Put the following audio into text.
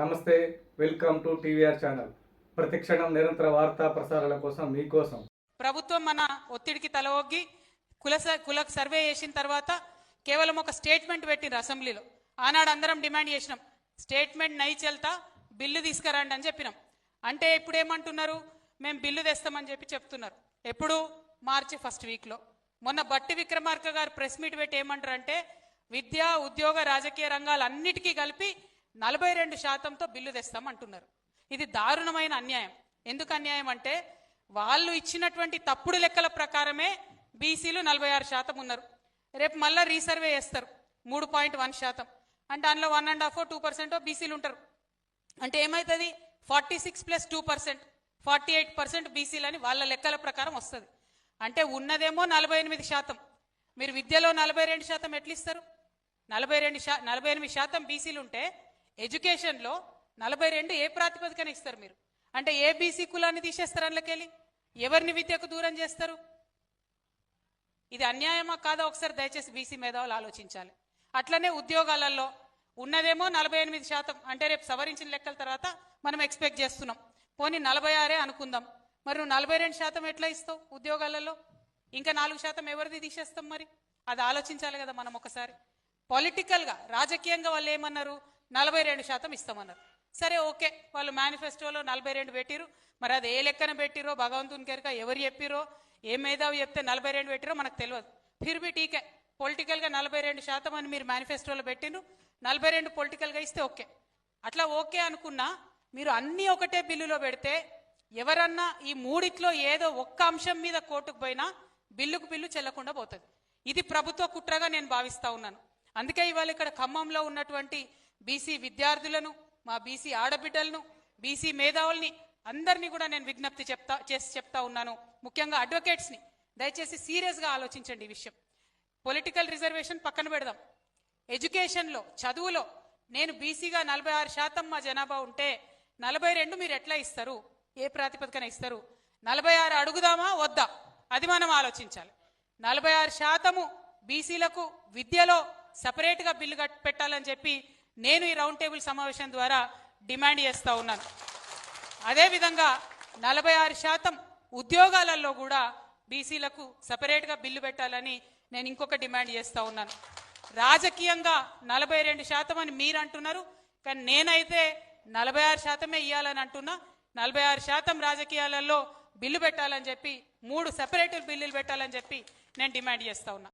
నమస్తే, welcome to TVR channel. ప్రతిక్షణం నిరంతర వార్తా ప్రసారాల కోసం మీకోసం. ప్రభుత్వం మన ఒత్తిడికి తలవొగ్గి కుల సర్వే చేసిన తర్వాత కేవలం ఒక స్టేట్మెంట్ పెట్టిండ్రు అసెంబ్లీలో. ఆనాడు అందరం డిమాండ్ చేసినాం, స్టేట్మెంట్ నై చెల్తా బిల్లు తీసుకురండి అని చెప్పినాం. అంటే ఇప్పుడు ఏమంటున్నారు, మేము బిల్లు తెస్తామని చెప్తున్నారు. ఎప్పుడు? మార్చి 1st వీక్లో. మొన్న బట్టి విక్రమార్క గారు ప్రెస్ మీట్ పెట్టి ఏమంటారు అంటే, విద్య, ఉద్యోగ, రాజకీయ రంగాలన్నిటికీ కలిపి 42%తో బిల్లు తెస్తామంటున్నారు. ఇది దారుణమైన అన్యాయం. ఎందుకు అన్యాయం అంటే, వాళ్ళు ఇచ్చినటువంటి తప్పుడు లెక్కల ప్రకారమే బీసీలు 46% ఉన్నారు. రేపు మళ్ళీ రీసర్వే చేస్తారు 3.1%. అంటే అందులో 1.5-2% బీసీలు ఉంటారు. అంటే ఏమవుతుంది? 46 + 2% 48% బీసీలు అని వాళ్ళ లెక్కల ప్రకారం వస్తుంది. అంటే ఉన్నదేమో 48%. మీరు విద్యలో 42% ఎట్లా ఇస్తారు? 48% బీసీలు ఉంటే ఎడ్యుకేషన్లో 42 ఏ ప్రాతిపదికన ఇస్తారు మీరు? అంటే ఏ బీసీ కులాన్ని తీసేస్తారు అందులోకెళ్ళి? ఎవరిని విద్యకు దూరం చేస్తారు? ఇది అన్యాయమా కాదా? ఒకసారి దయచేసి బీసీ మేధావులు ఆలోచించాలి. అట్లనే ఉద్యోగాలలో ఉన్నదేమో 48%. అంటే రేపు సవరించిన లెక్కల తర్వాత మనం ఎక్స్పెక్ట్ చేస్తున్నాం. పోనీ 46 అనుకుందాం. మరి నువ్వు 42% ఎట్లా ఇస్తావు ఉద్యోగాలలో? ఇంకా 4% ఎవరిది తీసేస్తాం? మరి అది ఆలోచించాలి కదా మనం ఒకసారి. పొలిటికల్గా, రాజకీయంగా వాళ్ళు ఏమన్నారు? 42% ఇస్తామన్నారు. సరే, ఓకే, వాళ్ళు మేనిఫెస్టోలో 42 పెట్టిరు. మరి అది ఏ లెక్కన పెట్టిరో భగవంతుని కెరక, ఎవరు చెప్పిరో, ఏ మేధావి చెప్తే 42 పెట్టిరో మనకు తెలియదు. ఫిర్బి టీకే పొలిటికల్గా 42% అని మీరు మేనిఫెస్టోలో పెట్టిండ్రు. 42 పొలిటికల్గా ఇస్తే ఓకే. అట్లా ఓకే అనుకున్నా మీరు అన్నీ ఒకటే బిల్లులో పెడితే ఎవరన్నా ఈ మూడిట్లో ఏదో ఒక్క అంశం మీద కోర్టుకు పోయినా బిల్లుకు బిల్లు చెల్లకుండా పోతుంది. ఇది ప్రభుత్వ కుట్రగా నేను భావిస్తా ఉన్నాను. అందుకే ఇవాళ ఇక్కడ ఖమ్మంలో ఉన్నటువంటి బీసీ విద్యార్థులను, మా బీసీ ఆడబిడ్డలను, బీసీ మేధావుల్ని అందరినీ కూడా నేను విజ్ఞప్తి చెప్తా ఉన్నాను. ముఖ్యంగా అడ్వకేట్స్ని దయచేసి సీరియస్గా ఆలోచించండి ఈ విషయం. పొలిటికల్ రిజర్వేషన్ పక్కన పెడదాం. ఎడ్యుకేషన్లో, చదువులో నేను బీసీగా 46% మా జనాభా ఉంటే 42 మీరు ఎట్లా ఇస్తారు? ఏ ప్రాతిపదికన ఇస్తారు? 46 అడుగుదామా వద్దా? అది మనం ఆలోచించాలి. 46% బీసీలకు విద్యలో సపరేట్గా బిల్లు పెట్టాలని చెప్పి నేను ఈ రౌండ్ టేబుల్ సమావేశం ద్వారా డిమాండ్ చేస్తూ ఉన్నాను. అదేవిధంగా 46% ఉద్యోగాలలో కూడా బీసీలకు సపరేట్గా బిల్లు పెట్టాలని నేను ఇంకొక డిమాండ్ చేస్తూ ఉన్నాను. రాజకీయంగా 42% అని మీరు అంటున్నారు, కానీ నేనైతే 46% ఇవ్వాలని అంటున్నా. 46% రాజకీయాలలో బిల్లు పెట్టాలని చెప్పి 3 సెపరేట్ బిల్లులు పెట్టాలని చెప్పి నేను డిమాండ్ చేస్తూ ఉన్నా.